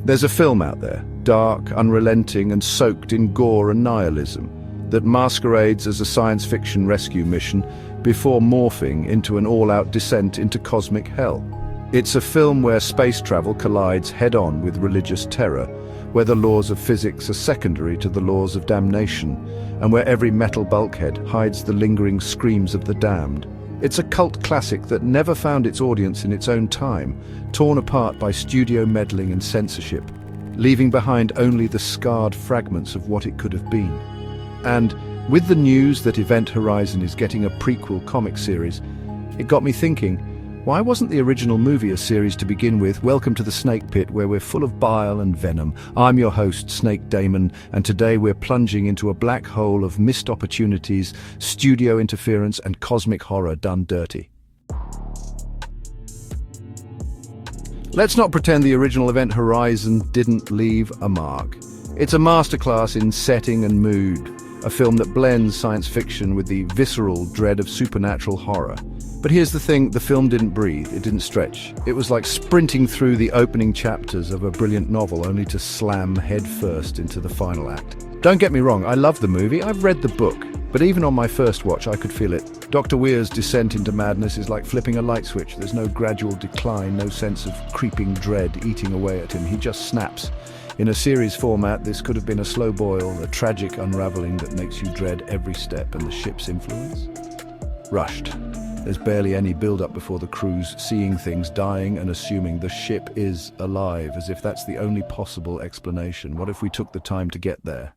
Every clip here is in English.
There's a film out there, dark, unrelenting, and soaked in gore and nihilism, that masquerades as a science fiction rescue mission before morphing into an all-out descent into cosmic hell. It's a film where space travel collides head-on with religious terror, where the laws of physics are secondary to the laws of damnation, and where every metal bulkhead hides the lingering screams of the damned. It's a cult classic that never found its audience in its own time, torn apart by studio meddling and censorship, leaving behind only the scarred fragments of what it could have been. And with the news that Event Horizon is getting a prequel comic series, it got me thinking, why wasn't the original movie a series to begin with? Welcome to the Snake Pit, where we're full of bile and venom. I'm your host, Snake Daemon, and today we're plunging into a black hole of missed opportunities, studio interference, and cosmic horror done dirty. Let's not pretend the original Event Horizon didn't leave a mark. It's a masterclass in setting and mood, a film that blends science fiction with the visceral dread of supernatural horror. But here's the thing, the film didn't breathe, it didn't stretch. It was like sprinting through the opening chapters of a brilliant novel only to slam headfirst into the final act. Don't get me wrong, I love the movie, I've read the book, but even on my first watch I could feel it. Dr. Weir's descent into madness is like flipping a light switch. There's no gradual decline, no sense of creeping dread eating away at him. He just snaps. In a series format, this could have been a slow boil, a tragic unraveling that makes you dread every step, and the ship's influence? Rushed. There's barely any build-up before the crew's seeing things, dying and assuming the ship is alive, as if that's the only possible explanation. What if we took the time to get there?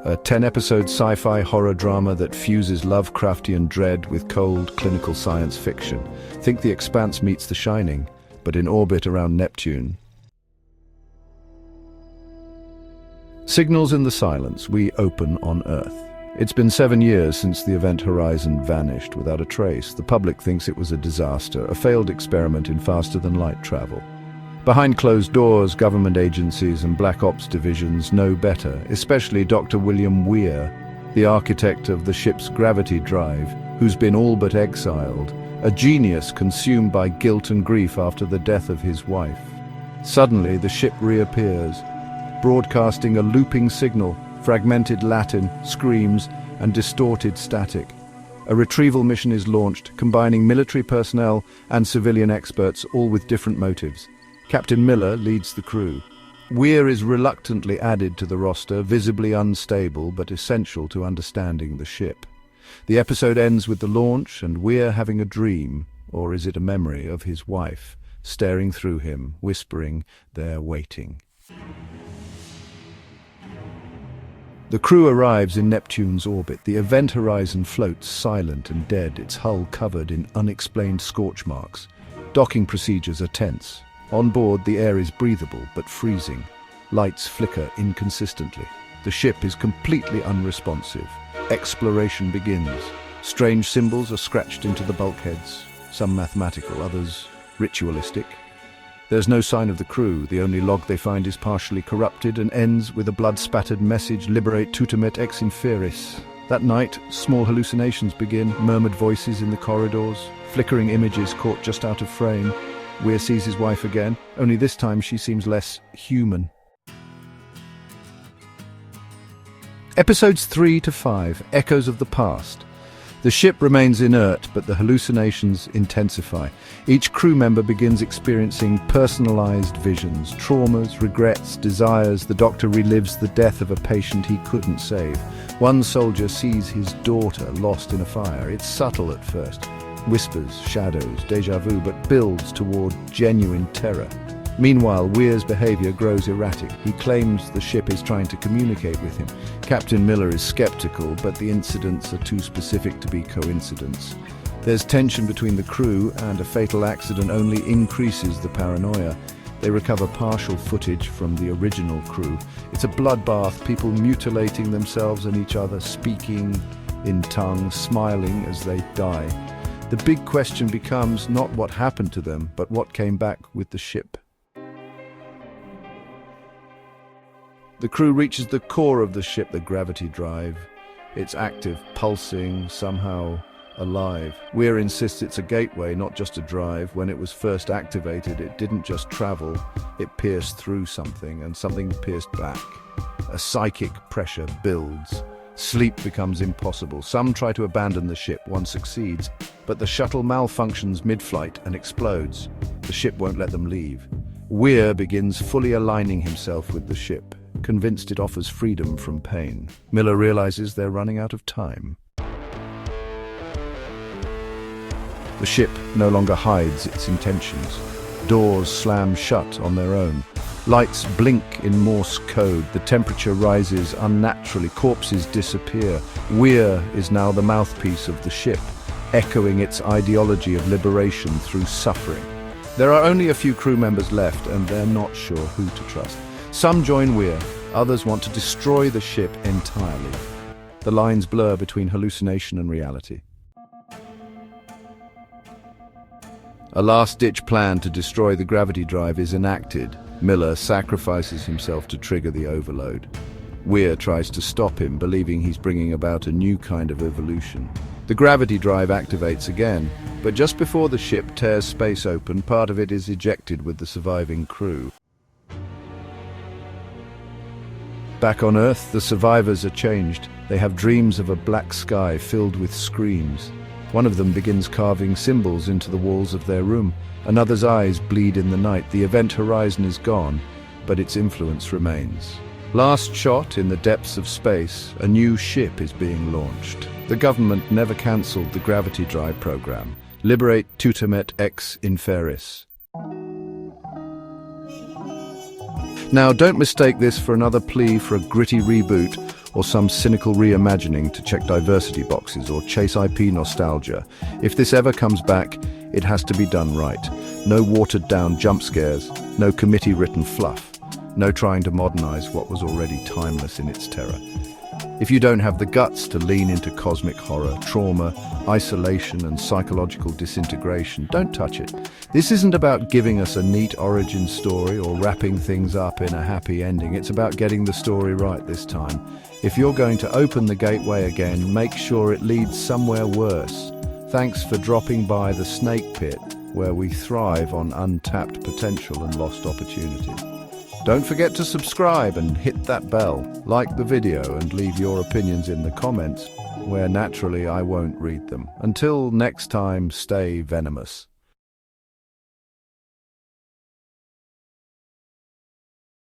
A 10-episode sci-fi horror drama that fuses Lovecraftian dread with cold, clinical science fiction. Think The Expanse meets The Shining, but in orbit around Neptune. Signals in the silence, we open on Earth. It's been 7 years since the Event Horizon vanished without a trace. The public thinks it was a disaster, a failed experiment in faster-than-light travel. Behind closed doors, government agencies and Black Ops divisions know better, especially Dr. William Weir, the architect of the ship's gravity drive, who's been all but exiled, a genius consumed by guilt and grief after the death of his wife. Suddenly, the ship reappears, broadcasting a looping signal, fragmented Latin, screams, and distorted static. A retrieval mission is launched, combining military personnel and civilian experts, all with different motives. Captain Miller leads the crew. Weir is reluctantly added to the roster, visibly unstable but essential to understanding the ship. The episode ends with the launch and Weir having a dream, or is it a memory, of his wife, staring through him, whispering, "They're waiting." The crew arrives in Neptune's orbit. The Event Horizon floats silent and dead, its hull covered in unexplained scorch marks. Docking procedures are tense. On board, the air is breathable but freezing. Lights flicker inconsistently. The ship is completely unresponsive. Exploration begins. Strange symbols are scratched into the bulkheads, some mathematical, others ritualistic. There's no sign of the crew. The only log they find is partially corrupted and ends with a blood-spattered message, "Liberate tutumet ex inferis." That night, small hallucinations begin, murmured voices in the corridors, flickering images caught just out of frame. Weir sees his wife again, only this time she seems less human. Episodes 3 to 5, Echoes of the Past. The ship remains inert, but the hallucinations intensify. Each crew member begins experiencing personalized visions, traumas, regrets, desires. The doctor relives the death of a patient he couldn't save. One soldier sees his daughter lost in a fire. It's subtle at first. Whispers, shadows, déjà vu, but builds toward genuine terror. Meanwhile, Weir's behavior grows erratic. He claims the ship is trying to communicate with him. Captain Miller is skeptical, but the incidents are too specific to be coincidence. There's tension between the crew, and a fatal accident only increases the paranoia. They recover partial footage from the original crew. It's a bloodbath, people mutilating themselves and each other, speaking in tongues, smiling as they die. The big question becomes not what happened to them, but what came back with the ship. The crew reaches the core of the ship, the gravity drive. It's active, pulsing, somehow alive. Weir insists it's a gateway, not just a drive. When it was first activated, it didn't just travel, it pierced through something, and something pierced back. A psychic pressure builds. Sleep becomes impossible. Some try to abandon the ship, one succeeds, but the shuttle malfunctions mid-flight and explodes. The ship won't let them leave. Weir begins fully aligning himself with the ship, convinced it offers freedom from pain. Miller realizes they're running out of time. The ship no longer hides its intentions. Doors slam shut on their own. Lights blink in Morse code. The temperature rises unnaturally. Corpses disappear. Weir is now the mouthpiece of the ship, echoing its ideology of liberation through suffering. There are only a few crew members left, and they're not sure who to trust. Some join Weir, others want to destroy the ship entirely. The lines blur between hallucination and reality. A last-ditch plan to destroy the gravity drive is enacted. Miller sacrifices himself to trigger the overload. Weir tries to stop him, believing he's bringing about a new kind of evolution. The gravity drive activates again, but just before the ship tears space open, part of it is ejected with the surviving crew. Back on Earth, the survivors are changed. They have dreams of a black sky filled with screams. One of them begins carving symbols into the walls of their room. Another's eyes bleed in the night. The event horizon is gone, but its influence remains. Last shot in the depths of space, a new ship is being launched. The government never cancelled the gravity drive program. Liberate Tutamet ex Inferis. Now, don't mistake this for another plea for a gritty reboot or some cynical reimagining to check diversity boxes or chase IP nostalgia. If this ever comes back, it has to be done right. No watered-down jump scares, no committee-written fluff, no trying to modernize what was already timeless in its terror. If you don't have the guts to lean into cosmic horror, trauma, isolation, and psychological disintegration, don't touch it. This isn't about giving us a neat origin story or wrapping things up in a happy ending. It's about getting the story right this time. If you're going to open the gateway again, make sure it leads somewhere worse. Thanks for dropping by the Snake Pit, where we thrive on untapped potential and lost opportunity. Don't forget to subscribe and hit that bell. Like the video and leave your opinions in the comments, where naturally I won't read them. Until next time, stay venomous.